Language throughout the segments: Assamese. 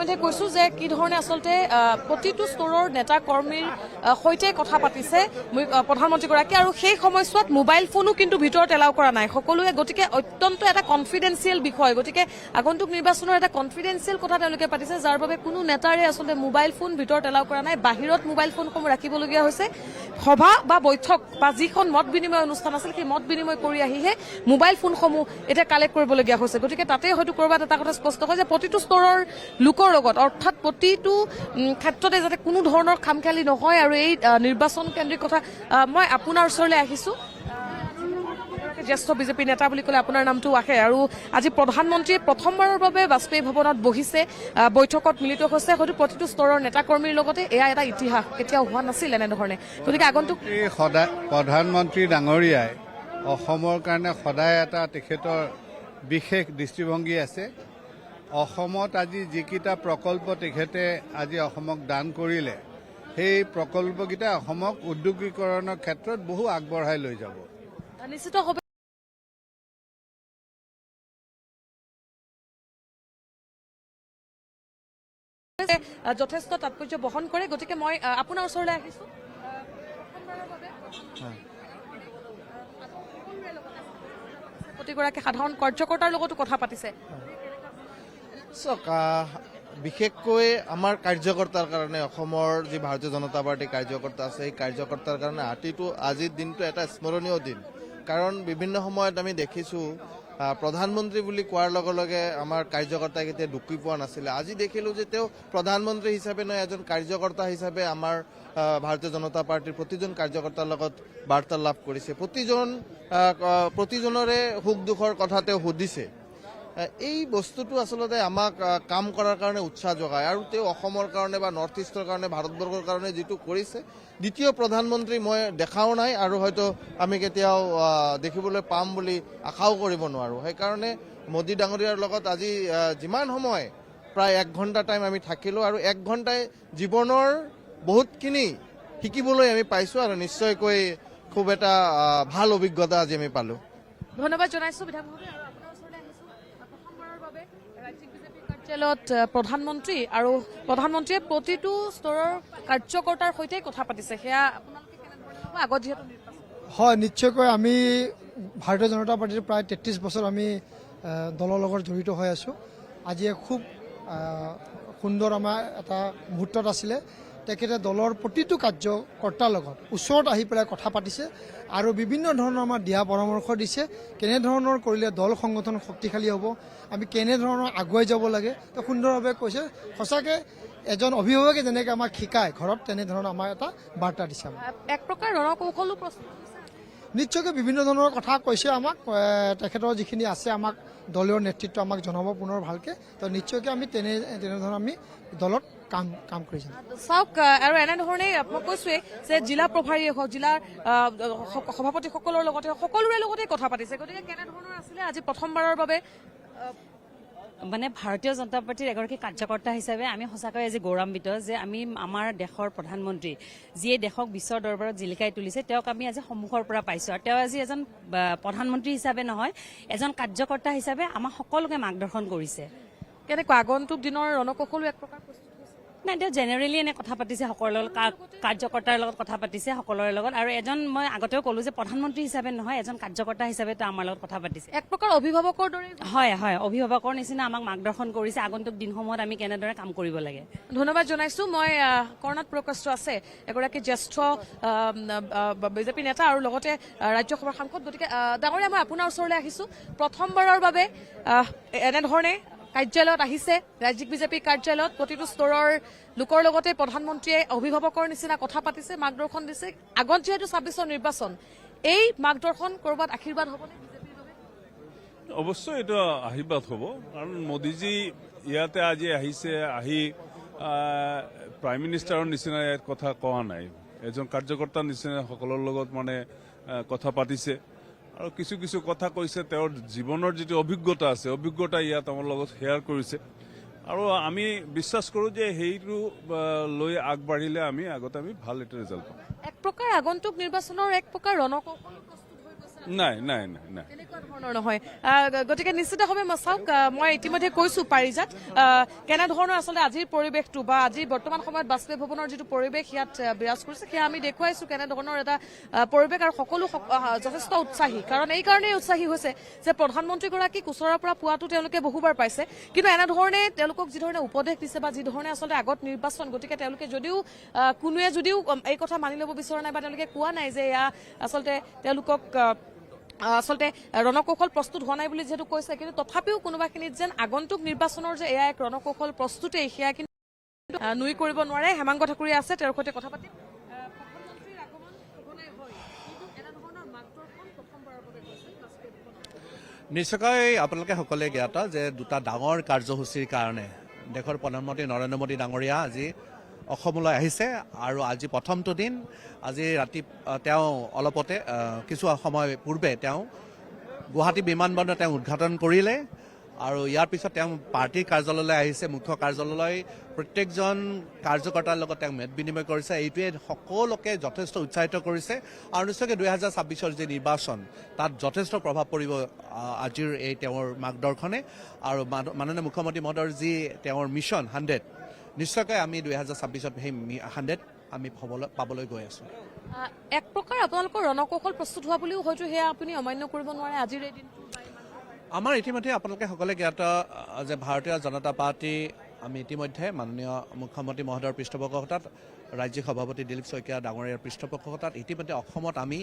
ইতিমধ্যে কৈছো যে কি ধৰণে আচলতে প্ৰতিটো স্তৰৰ নেতা কৰ্মীৰ সৈতে কথা পাতিছে প্ৰধানমন্ত্ৰীগৰাকী আৰু সেই সময়ছোৱাত মোবাইল ফোনো কিন্তু ভিতৰত এলাও কৰা নাই সকলোৱে গতিকে অত্যন্ত এটা কনফিডেন্সিয়েল বিষয় গতিকে আগন্তুক নিৰ্বাচনৰ এটা কনফিডেন্সিয়েল কথা তেওঁলোকে পাতিছে যাৰ বাবে কোনো নেতাৰে আচলতে মোবাইল ফোন ভিতৰত এলাও কৰা নাই বাহিৰত মোবাইল ফোনসমূহ ৰাখিবলগীয়া হৈছে সভা বা বৈঠক বা যিখন মত বিনিময় অনুষ্ঠান আছিল সেই মত বিনিময় কৰি আহিহে মোবাইল ফোনসমূহ এতিয়া কালেক্ট কৰিবলগীয়া হৈছে গতিকে তাতে হয়তো কৰবাত এটা কথা স্পষ্ট হয় যে প্ৰতিটো স্তৰৰ লোকৰ লগত অৰ্থাৎ প্ৰতিটো ক্ষেত্ৰতে যাতে কোনো ধৰণৰ খামখেয়ালি নহয় আৰু এই নিৰ্বাচন কেন্দ্ৰিক কথা মই আপোনাৰ ওচৰলৈ আহিছো জ্যেষ্ঠ বিজেপি নেতা বুলি ক'লে আপোনাৰ নামটো আহে আৰু আজি প্ৰধানমন্ত্ৰীয়ে প্ৰথমবাৰৰ বাবে বাজপেয়ী ভৱনত বহিছে বৈঠকত মিলিত হৈছে হয়তো প্ৰতিটো স্তৰৰ নেতাকৰ্মীৰ লগতে এয়া এটা ইতিহাস কেতিয়াও হোৱা নাছিল এনেধৰণে গতিকে আগন্তুক প্ৰধানমন্ত্ৰী ডাঙৰীয়াই অসমৰ কাৰণে সদায় এটা তেখেতৰ বিশেষ দৃষ্টিভংগী আছে অসমত আজি যিকেইটা প্ৰকল্প তেখেতে আজি অসমক দান কৰিলে সেই প্ৰকল্পকেইটা অসমক উদ্যোগীকৰণৰ ক্ষেত্ৰত বহু আগবঢ়াই লৈ যাব নিশ্চিত হবে যথেষ্ট তাৎপৰ্য বহন কৰে গতিকে মই আপোনাৰ ওচৰলৈ আহিছো প্ৰতিগৰাকী সাধাৰণ কাৰ্যকৰ্তাৰ লগতো কথা পাতিছে বিশেষকৈ আমাৰ কাৰ্যকৰ্তাৰ কাৰণে অসমৰ যি ভাৰতীয় জনতা পাৰ্টীৰ কাৰ্যকৰ্তা আছে সেই কাৰ্যকৰ্তাৰ কাৰণে আজিৰ দিনটো এটা স্মৰণীয় দিন কাৰণ বিভিন্ন সময়ত আমি দেখিছোঁ প্ৰধানমন্ত্ৰী বুলি কোৱাৰ লগে লগে আমাৰ কাৰ্যকৰ্তাই কেতিয়া ঢুকি পোৱা নাছিলে আজি দেখিলোঁ যে তেওঁ প্ৰধানমন্ত্ৰী হিচাপে নহয় এজন কাৰ্যকৰ্তা হিচাপে আমাৰ ভাৰতীয় জনতা পাৰ্টীৰ প্ৰতিজন কাৰ্যকৰ্তাৰ লগত বাৰ্তালাপ কৰিছে প্ৰতিজনৰে সুখ দুখৰ কথা তেওঁ সুধিছে এই বস্তুটো আচলতে আমাক কাম কৰাৰ কাৰণে উৎসাহ যোগায় আৰু তেওঁ অসমৰ কাৰণে বা নৰ্থ ইষ্টৰ কাৰণে ভাৰতবৰ্ষৰ কাৰণে যিটো কৰিছে দ্বিতীয় প্ৰধানমন্ত্ৰী মই দেখাও নাই আৰু হয়তো আমি কেতিয়াও দেখিবলৈ পাম বুলি আশাও কৰিব নোৱাৰোঁ সেইকাৰণে মোদী ডাঙৰীয়াৰ লগত আজি যিমান সময় প্ৰায় 1 ঘণ্টা টাইম আমি থাকিলোঁ আৰু 1 ঘণ্টাই জীৱনৰ বহুতখিনি শিকিবলৈ আমি পাইছোঁ আৰু নিশ্চয়কৈ খুব এটা ভাল অভিজ্ঞতা আজি আমি পালোঁ ধন্যবাদ জনাইছোঁ বিধায়ক কাৰ্যালয়ত প্ৰধানমন্ত্ৰী আৰু প্ৰধানমন্ত্ৰীয়ে প্ৰতিটো স্তৰৰ কাৰ্যকৰ্তাৰ সৈতে কথা পাতিছে সেয়া আপোনালোকে কেনেধৰণে আগত যিহেতু হয় নিশ্চয়কৈ আমি ভাৰতীয় জনতা পাৰ্টীৰ প্ৰায় 33 বছৰ আমি দলৰ লগত জড়িত হৈ আছোঁ আজি খুব সুন্দৰ আমাৰ এটা মুহূৰ্তত আছিলে তেখেতে দলৰ প্ৰতিটো কাৰ্যকৰ্তাৰ লগত ওচৰত আহি পেলাই কথা পাতিছে আৰু বিভিন্ন ধৰণৰ আমাৰ দিহা পৰামৰ্শ দিছে কেনেধৰণৰ কৰিলে দল সংগঠন শক্তিশালী হ'ব আমি কেনেধৰণৰ আগুৱাই যাব লাগে তেওঁ সুন্দৰভাৱে কৈছে সঁচাকৈ এজন অভিভাৱকে যেনেকৈ আমাক শিকায় ঘৰত তেনেধৰণৰ আমাৰ এটা বাৰ্তা দিছে এক প্ৰকাৰ ৰণকৌশলো প্ৰস্তুত নিশ্চয়কৈ বিভিন্ন ধৰণৰ কথা কৈছে আমাক তেখেতৰ যিখিনি আছে আমাক দলীয় নেতৃত্ব আমাক জনাব পুনৰ ভালকৈ তো নিশ্চয়কৈ আমি তেনেধৰণৰ আমি দলত কাম কৰি যাম চাওক আৰু এনেধৰণে মই কৈছোৱেই যে জিলা প্ৰভাৰীয়ে হওক জিলাৰ সভাপতিসকলৰ লগতে সকলোৰে লগতে কথা পাতিছে গতিকে কেনেধৰণৰ আছিলে আজি প্ৰথমবাৰৰ বাবে মানে ভাৰতীয় জনতা পাৰ্টীৰ এগৰাকী কাৰ্যকৰ্তা হিচাপে আমি সঁচাকৈ আজি গৌৰৱান্বিত যে আমি আমাৰ দেশৰ প্ৰধানমন্ত্ৰী যিয়ে দেশক বিশ্বৰ দৰবাৰত জিলিকাই তুলিছে তেওঁক আমি আজি সন্মুখৰ পৰা পাইছোঁ আৰু তেওঁ আজি এজন প্ৰধানমন্ত্ৰী হিচাপে নহয় এজন কাৰ্যকৰ্তা হিচাপে আমাক সকলোকে মাৰ্গদৰ্শন কৰিছে কেনেকুৱা আগন্তুক দিনৰ ৰণকৌশলো এক প্ৰকাৰ নাই তেওঁ জেনেৰেলি এনে কথা পাতিছে সকলোৰে লগত কাৰ্যকৰ্তাৰ লগত কথা পাতিছে সকলোৰে লগত আৰু এজন মই আগতেও ক'লো যে প্ৰধানমন্ত্ৰী হিচাপে নহয় এজন কাৰ্যকৰ্তা হিচাপে তেওঁ আমাৰ লগত কথা পাতিছে এক প্ৰকাৰ অভিভাৱকৰ দৰে হয় হয় অভিভাৱকৰ নিচিনা আমাক মাৰ্গদৰ্শন কৰিছে আগন্তুক দিনসমূহত আমি কেনেদৰে কাম কৰিব লাগে ধন্যবাদ জনাইছোঁ মই কৰ্ণাত প্ৰকাশ আছে এগৰাকী জ্যেষ্ঠ বিজেপি নেতা আৰু লগতে ৰাজ্যসভাৰ সাংসদ গতিকে ডাঙৰীয়া মই আপোনাৰ ওচৰলৈ আহিছোঁ প্ৰথমবাৰৰ বাবে এনেধৰণে কাৰ্যালয়ত আহিছে ৰাজ্যিক বিজেপি কাৰ্যালয়ত প্ৰতিটো স্তৰৰ লোকৰ লগতে প্ৰধানমন্ত্ৰীয়ে অভিভাৱকৰ নিচিনা কথা পাতিছে মাৰ্গদৰ্শন দিছে আগত যিহেতু 26ৰ নিৰ্বাচন এই মাৰ্গদৰ্শন কৰবাত আশীৰ্বাদ হ'বনে বিজেপিৰ বাবে অৱশ্যে এইটো আশীৰ্বাদ হ'ব কাৰণ মোদীজী ইয়াতে আজি আহিছে আহি প্ৰাইম মিনিষ্টাৰৰ নিচিনা ইয়াত কথা কোৱা নাই এজন কাৰ্যকৰ্তাৰ নিচিনা সকলৰ লগত মানে কথা পাতিছে আৰু কিছু কিছু কথা কৈছে তেওঁৰ জীৱনৰ যিটো অভিজ্ঞতা আছে অভিজ্ঞতা ইয়াত আমাৰ লগত শ্বেয়াৰ কৰিছে আৰু আমি বিশ্বাস কৰোঁ যে সেইটো লৈ আগবাঢ়িলে আমি ভাল এটা ৰিজাল্ট পাম এক প্ৰকাৰ আগন্তুক নিৰ্বাচনৰ এক প্ৰকাৰ ৰণকৌশল নাই নাই নাই নাই তেনেকুৱা ধৰণৰ নহয় গতিকে নিশ্চিতভাৱে মই চাওক মই ইতিমধ্যে কৈছো পাৰিজাত কেনেধৰণৰ আচলতে আজিৰ পৰিৱেশটো বা আজি বৰ্তমান সময়ত বাজপেয়ী ভৱনৰ যিটো পৰিৱেশ ইয়াত বিৰাজ কৰিছে সেয়া আমি দেখুৱাইছো কেনেধৰণৰ এটা পৰিৱেশ আৰু সকলো যথেষ্ট উৎসাহী কাৰণ এই কাৰণেই উৎসাহী হৈছে যে প্ৰধানমন্ত্ৰীগৰাকীক ওচৰৰ পৰা পোৱাটো তেওঁলোকে বহুবাৰ পাইছে কিন্তু এনেধৰণে তেওঁলোকক যিধৰণে উপদেশ দিছে বা যিধৰণে আচলতে আগত নিৰ্বাচন গতিকে তেওঁলোকে যদিও কোনোৱে যদিও এই কথা মানি ল'ব বিচৰা নাই বা তেওঁলোকে কোৱা নাই যে এয়া আচলতে তেওঁলোকক আচলতে ৰণকৌশল প্ৰস্তুত হোৱা নাই বুলি যিহেতু কৈছে কিন্তু তথাপিও কোনোবাখিনিত যেন আগন্তুক নিৰ্বাচনৰ যে এয়া এক ৰণকৌশল প্ৰস্তুতেই সেয়া কিন্তু নুই কৰিব নোৱাৰে হেমাংগ ঠাকুৰীয়া আছে তেওঁৰ সৈতে কথা পাতিম প্ৰধানমন্ত্ৰীৰ আগমন সঘনাই হয় কিন্তু এনেধৰণৰ মাৰ্গদৰ্শন প্ৰথমবাৰৰ বাবে হৈছে বাজপেয়ী ভৱনত নিশ্চয়কৈ আপোনালোকে সকলোৱে জ্ঞাত যে দুটা ডাঙৰ কাৰ্যসূচীৰ কাৰণে দেশৰ প্ৰধানমন্ত্ৰী নৰেন্দ্ৰ মোদী ডাঙৰীয়া আজি অসমলৈ আহিছে আৰু আজি প্ৰথমটো দিন আজি ৰাতি তেওঁ অলপতে কিছু সময় পূৰ্বে তেওঁ গুৱাহাটী বিমানবন্দৰ তেওঁ উদ্ঘাটন কৰিলে আৰু ইয়াৰ পিছত তেওঁ পাৰ্টীৰ কাৰ্যালয়লৈ আহিছে মুখ্য কাৰ্যালয়লৈ প্ৰত্যেকজন কাৰ্যকৰ্তাৰ লগত তেওঁ মেদ বিনিময় কৰিছে এইটোৱে সকলোকে যথেষ্ট উৎসাহিত কৰিছে আৰু নিশ্চয়কৈ 2026ৰ যি নিৰ্বাচন তাত যথেষ্ট প্ৰভাৱ পৰিব আজিৰ এই তেওঁৰ মাৰ্গদৰ্শনে আৰু মাননীয় মুখ্যমন্ত্ৰী মহোদয়ৰ যি তেওঁৰ মিছন 100 নিশ্চয়কৈ আমি 2026ত সেই 100 আমি পাবলৈ গৈ আছো এক প্ৰকাৰ আপোনালোকৰ ৰণকৌশল প্ৰস্তুত হোৱা বুলিও হয়তো সেয়া আপুনি অমান্য কৰিব নোৱাৰে আজিৰ এই দিনটো আমাৰ ইতিমধ্যে আপোনালোকে সকলোৱে জ্ঞাত যে ভাৰতীয় জনতা পাৰ্টি আমি ইতিমধ্যে মাননীয় মুখ্যমন্ত্ৰী মহোদয়ৰ পৃষ্ঠপোষকতাত ৰাজ্যিক সভাপতি দিলীপ শইকীয়া ডাঙৰীয়াৰ পৃষ্ঠপোষকতাত ইতিমধ্যে অসমত আমি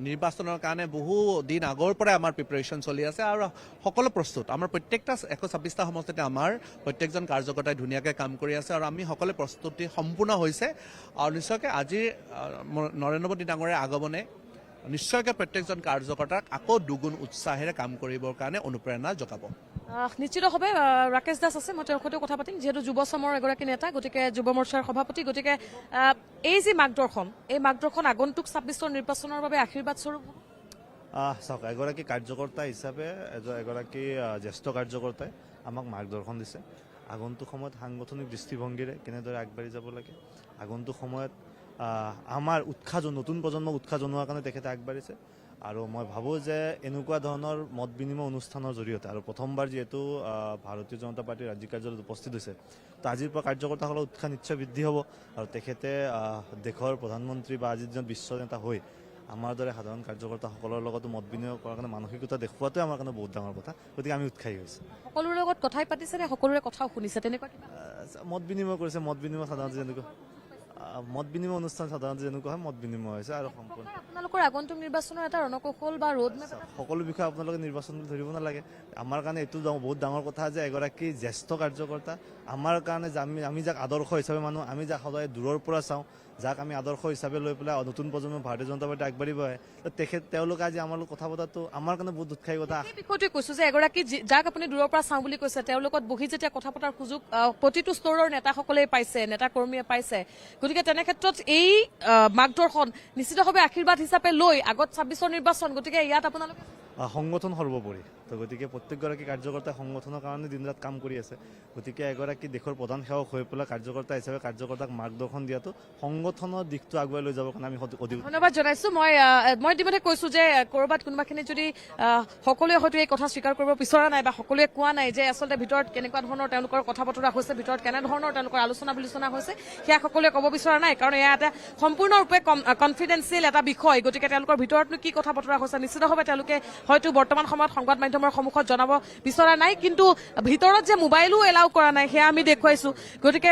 নিৰ্বাচনৰ কাৰণে বহু দিন আগৰ পৰাই আমাৰ প্ৰিপাৰেশ্যন চলি আছে আৰু সকলো প্ৰস্তুত আমাৰ প্ৰত্যেকটা 126টা সমষ্টিতে আমাৰ প্ৰত্যেকজন কাৰ্যকৰ্তাই ধুনীয়াকৈ কাম কৰি আছে আৰু আমি সকলো প্ৰস্তুতি সম্পূৰ্ণ হৈছে আৰু নিশ্চয়কৈ আজিৰ নৰেন্দ্ৰ মোদী ডাঙৰীয়াৰ আগমনে নিশ্চয়কৈ প্ৰত্যেকজন কাৰ্যকৰ্তাক আকৌ দুগুণ উৎসাহেৰে কাম কৰিবৰ কাৰণে অনুপ্ৰেৰণা যোগাব নিশ্চিতভাৱে ৰাকেশ দাস আছে মই তেওঁৰ সৈতে কথা পাতিম যিহেতু যুৱ চামৰ এগৰাকী নেতা গতিকে যুৱ মৰ্চাৰ সভাপতি গতিকে এই যি মাৰ্গদৰ্শন এই মাৰ্গদৰ্শন আগন্তুক 26ৰ নিৰ্বাচনৰ বাবে আশীৰ্বাদ স্বৰূপ চাওক এগৰাকী কাৰ্যকৰ্তা হিচাপে এগৰাকী জ্যেষ্ঠ কাৰ্যকৰ্তাই আমাক মাৰ্গদৰ্শন দিছে আগন্তুক সময়ত সাংগঠনিক দৃষ্টিভংগীৰে কেনেদৰে আগবাঢ়ি যাব লাগে আগন্তুক সময়ত আমাৰ নতুন প্ৰজন্মক উৎসাহ জনোৱাৰ কাৰণে তেখেতে আগবাঢ়িছে আৰু মই ভাবোঁ যে এনেকুৱা ধৰণৰ মত বিনিময় অনুষ্ঠানৰ জৰিয়তে আৰু প্ৰথমবাৰ যিহেতু ভাৰতীয় জনতা পাৰ্টীৰ ৰাজ্যিক কাৰ্যালয়ত উপস্থিত হৈছে তো আজিৰ পৰা কাৰ্যকৰ্তাসকলৰ উৎসাহ নিশ্চয় বৃদ্ধি হ'ব আৰু তেখেতে দেশৰ প্ৰধানমন্ত্ৰী বা আজিৰ দিনত বিশ্ব নেতা হৈ আমাৰ দৰে সাধাৰণ কাৰ্যকৰ্তাসকলৰ লগতো মত বিনিময় কৰাৰ কাৰণে মানসিকতা দেখুওৱাটোৱে আমাৰ কাৰণে বহুত ডাঙৰ কথা গতিকে আমি উৎসাহী হৈছোঁ সকলোৰে লগত কথাই পাতিছে নে সকলোৰে কথাও শুনিছে তেনেকুৱা মত বিনিময় কৰিছে মত বিনিময় সাধাৰণতে যেনেকুৱা মত বিনিময় অনুষ্ঠান সাধাৰণতে যেনেকুৱা হয় মত বিনিময় হৈছে আৰু সম্পূৰ্ণ আপোনালোকৰ আগন্তুক নিৰ্বাচনৰ এটা ৰণকৌশল বা ৰোড মেপ সকলো বিষয়ে আপোনালোকে নিৰ্বাচন ধৰিব নালাগে আমাৰ কাৰণে এইটো বহুত ডাঙৰ কথা যে এগৰাকী জ্যেষ্ঠ কাৰ্যকৰ্তা আমাৰ কাৰণে যে আমি যাক আদৰ্শ হিচাপে মানো আমি যাক সদায় দূৰৰ পৰা চাওঁ যাক আমি আদৰ্শ হিচাপে লৈ পেলাই নতুন প্ৰজন্ম ভাৰতীয় জনতা পাৰ্টি আগবাঢ়িব আহে তেওঁলোকে আজি আমাৰ লগত কথা পতাটো আমাৰ কাৰণে বহুত উৎসাহী কথা এই বিষয়টোৱে কৈছো যে এগৰাকী যাক আপুনি দূৰৰ পৰা চাওঁ বুলি কৈছে তেওঁৰ লগত বহি যেতিয়া কথা পতাৰ সুযোগ প্ৰতিটো স্তৰৰ নেতাসকলে পাইছে নেতা কৰ্মীয়ে পাইছে গতিকে তেনে ক্ষেত্ৰত এই মাৰ্গদৰ্শন নিশ্চিতভাৱে আশীৰ্বাদ হিচাপে লৈ আগত 26ৰ নিৰ্বাচন গতিকে ইয়াত আপোনালোকে সংগঠন সৰ্বোপৰি তো গতিকে প্ৰত্যেকগৰাকী কাৰ্যকৰ্তাই সংগঠনৰ কাৰণে দিন ৰাত কাম কৰি আছে গতিকে এগৰাকী দেশৰ প্ৰধান সেৱক হৈ পেলাই কাৰ্যকৰ্তা হিচাপে কাৰ্যকৰ্তাক মাৰ্গদৰ্শন দিয়াটো সংগঠনৰ দিশটো আগুৱাই লৈ যাবৰ কাৰণে আমি অধিক ধন্যবাদ জনাইছো মই ইতিমধ্যে কৈছো যে ক'ৰবাত কোনোবাখিনি যদি সকলোৱে হয়তো এই কথা স্বীকাৰ কৰিব বিচৰা নাই বা সকলোৱে কোৱা নাই যে আচলতে ভিতৰত কেনেকুৱা ধৰণৰ তেওঁলোকৰ কথা বতৰা হৈছে ভিতৰত কেনেধৰণৰ তেওঁলোকৰ আলোচনা বিলোচনা হৈছে সেয়া সকলোৱে ক'ব বিচৰা নাই কাৰণ এয়া এটা সম্পূৰ্ণৰূপে কনফিডেন্সিয়েল এটা বিষয় গতিকে তেওঁলোকৰ ভিতৰতনো কি কথা বতৰা হৈছে নিশ্চিতভাৱে তেওঁলোকে হয়তো বৰ্তমান সময়ত সংবাদ মাধ্যমৰ সন্মুখত জনাব বিচৰা নাই কিন্তু ভিতৰত যে মোবাইলো এলাউ কৰা নাই সেয়া আমি দেখুৱাইছো গতিকে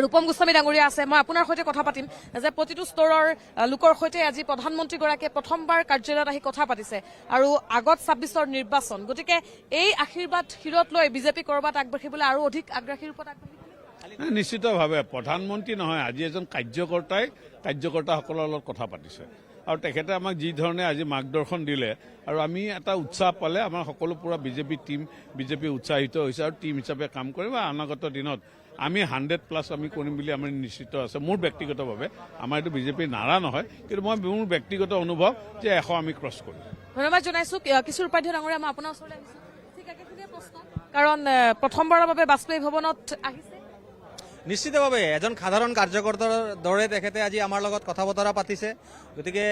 ৰূপম গোস্বামী ডাঙৰীয়া আছে মই আপোনাৰ সৈতে কথা পাতিম যে প্ৰতিটো স্তৰৰ লোকৰ সৈতে আজি প্ৰধানমন্ত্ৰীগৰাকীয়ে প্ৰথমবাৰ কাৰ্যালয়ত আহি কথা পাতিছে আৰু আগত 26ৰ নিৰ্বাচন গতিকে এই আশীৰ্বাদ শিৰত লৈ বিজেপি ক'ৰবাত আগবাঢ়িবলৈ আৰু অধিক আগ্ৰাহী ৰূপত আগবাঢ়িব নিশ্চিতভাৱে প্ৰধানমন্ত্ৰী নহয় আজি এজন কাৰ্যকৰ্তাই কাৰ্যকৰ্তাসকলৰ লগত কথা পাতিছে আৰু তেখেতে আমাক যি ধৰণে আজি মাৰ্গদৰ্শন দিলে আৰু আমি এটা উৎসাহ পালে আমাৰ সকলো পুৰা বিজেপি উৎসাহিত হৈছে আৰু টিম হিচাপে কাম কৰিম আৰু অনাগত দিনত আমি 100+ আমি কৰিম বুলি আমাৰ নিশ্চিত আছে মোৰ ব্যক্তিগতভাৱে আমাৰ এইটো বিজেপিৰ নাৰা নহয় কিন্তু মোৰ ব্যক্তিগত অনুভৱ যে 100 আমি ক্ৰছ কৰিম ধন্যবাদ জনাইছো কিশোৰ উপাধ্যায় ডাঙৰীয়া মই আপোনাৰ ওচৰলৈ আহিছো ঠিক একেখিনিয়ে প্ৰশ্ন কাৰণ প্ৰথমবাৰৰ বাবে বাজপেয়ী ভৱনত আহিছে নিশ্চিতভাৱে এজন সাধাৰণ কাৰ্যকৰ্তাৰ দৰে তেখেতে আজি আমাৰ লগত কথা বতৰা পাতিছে গতিকে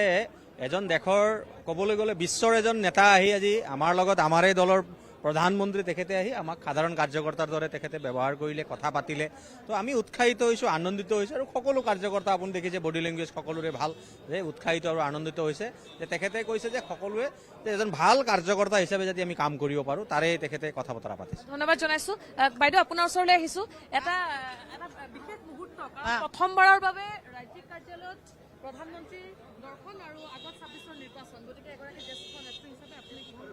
এজন দেশৰ ক'বলৈ গ'লে বিশ্বৰ এজন নেতা আহি আজি আমাৰ লগত আমাৰে দলৰ প্ৰধানমন্ত্ৰী তেখেতে আহি আমাক সাধাৰণ কাৰ্যকৰ্তাৰ দৰে তেখেতে ব্যৱহাৰ কৰিলে, কথা পাতিলে। তো আমি উৎসাহিত হৈছোঁ, আনন্দিত হৈছোঁ আৰু সকলো কাৰ্যকৰ্তা আপুনি দেখিছে বডি লেংগুৱেজ সকলোৰে ভাল, যে উৎসাহিত আৰু আনন্দিত হৈছে যে তেখেতে কৈছে যে সকলোৱে যে এজন ভাল কাৰ্যকৰ্তা হিচাপে যদি আমি কাম কৰিব পাৰোঁ তাৰে তেখেতে কথা বতৰা পাতিছে। ধন্যবাদ জনাইছো। বাইদেউ আপোনাৰ ওচৰলৈ আহিছো। এটা বিশেষ মুহূৰ্ত, কাৰণ প্ৰথমবাৰৰ বাবে ৰাজ্যিক কাৰ্যালয়ত প্ৰধানমন্ত্ৰীৰ দৰ্শন আৰু আগত 26ৰ নিৰ্বাচন, গতিকে এগৰাকী জ্যেষ্ঠ নেত্ৰী হিচাপে আপুনি কি ক'ব?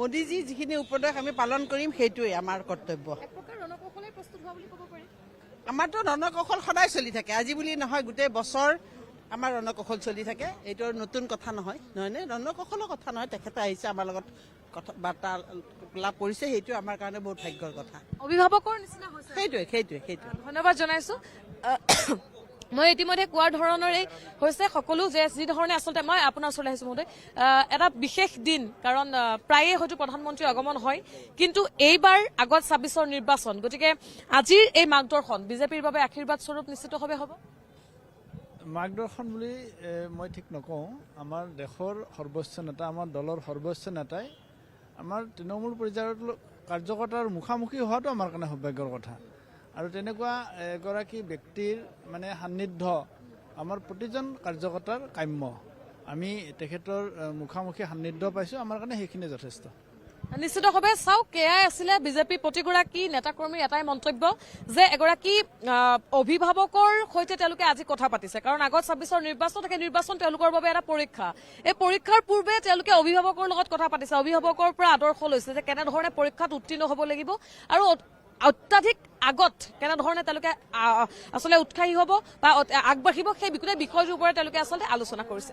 মোদীজী যিখিনি উপদেশ আমি পালন কৰিম সেইটোৱে আমাৰ কৰ্তব্য। এক প্ৰকাৰ ৰণকৌশলে প্ৰস্তুত হোৱা বুলি ক'ব পাৰি। আমাৰতো ৰণকৌশল সদায় চলি থাকে, আজি বুলি নহয়, গোটেই বছৰ আমাৰ ৰণকৌশল চলি থাকে। এইটো নতুন কথা নহয়, নহয়নে? ৰণকৌশলৰ কথা নহয়, তেখেতে আহিছে আমাৰ লগত কথা বাৰ্তালাপ কৰিছে, সেইটো আমাৰ কাৰণে বহুত ভাগ্যৰ কথা। অভিভাৱকৰ নিচিনা হৈছে। সেইটোৱে ধন্যবাদ জনাইছো। মই ইতিমধ্যে কোৱাৰ ধৰণৰেই হৈছে সকলো, যে যি ধৰণে আচলতে মই আপোনাৰ ওচৰলৈ আহিছোঁ মহোদয়, এটা বিশেষ দিন, কাৰণ প্ৰায়ে হয়তো প্ৰধানমন্ত্ৰীৰ আগমন হয়, কিন্তু এইবাৰ আগত 26ৰ নিৰ্বাচন, গতিকে আজিৰ এই মাৰ্গদৰ্শন বিজেপিৰ বাবে আশীৰ্বাদ স্বৰূপ নিশ্চিতভাৱে হ'ব। মাৰ্গদৰ্শন বুলি মই ঠিক নকওঁ। আমাৰ দেশৰ সৰ্বোচ্চ নেতা, আমাৰ দলৰ সৰ্বোচ্চ নেতাই আমাৰ তৃণমূল পৰ্যায়ৰ কাৰ্যকৰ্তাৰ মুখামুখি হোৱাটো আমাৰ কাৰণে সৌভাগ্যৰ কথা। আৰু তেনেকুৱা এগৰাকী ব্যক্তিৰ মানে সান্নিধ্য আমাৰ প্ৰতিজন কাৰ্যকৰ্তাৰ কাম্য। আমি তেখেতৰ মুখামুখি সান্নিধ্য পাইছোঁ, আমাৰ কাৰণে সেইখিনি যথেষ্ট। নিশ্চিতভাৱে চাওক, এয়াই আছিলে বিজেপি প্ৰতিগৰাকী নেতাকৰ্মীৰ এটাই মন্তব্য, যে এগৰাকী অভিভাৱকৰ সৈতে তেওঁলোকে আজি কথা পাতিছে, কাৰণ আগত 26ৰ নিৰ্বাচন, সেই নিৰ্বাচন তেওঁলোকৰ বাবে এটা পৰীক্ষা। এই পৰীক্ষাৰ পূৰ্বে তেওঁলোকে অভিভাৱকৰ লগত কথা পাতিছে, অভিভাৱকৰ পৰা আদৰ্শ লৈছে যে কেনেধৰণে পৰীক্ষাত উত্তীৰ্ণ হ'ব লাগিব আৰু অত্যাধিক আগত কেনেধৰণে তেওঁলোকে আচলতে উৎসাহী হ'ব বা আগবাঢ়িব, সেই গোটেই বিষয়টোৰ ওপৰত তেওঁলোকে আচলতে আলোচনা কৰিছে।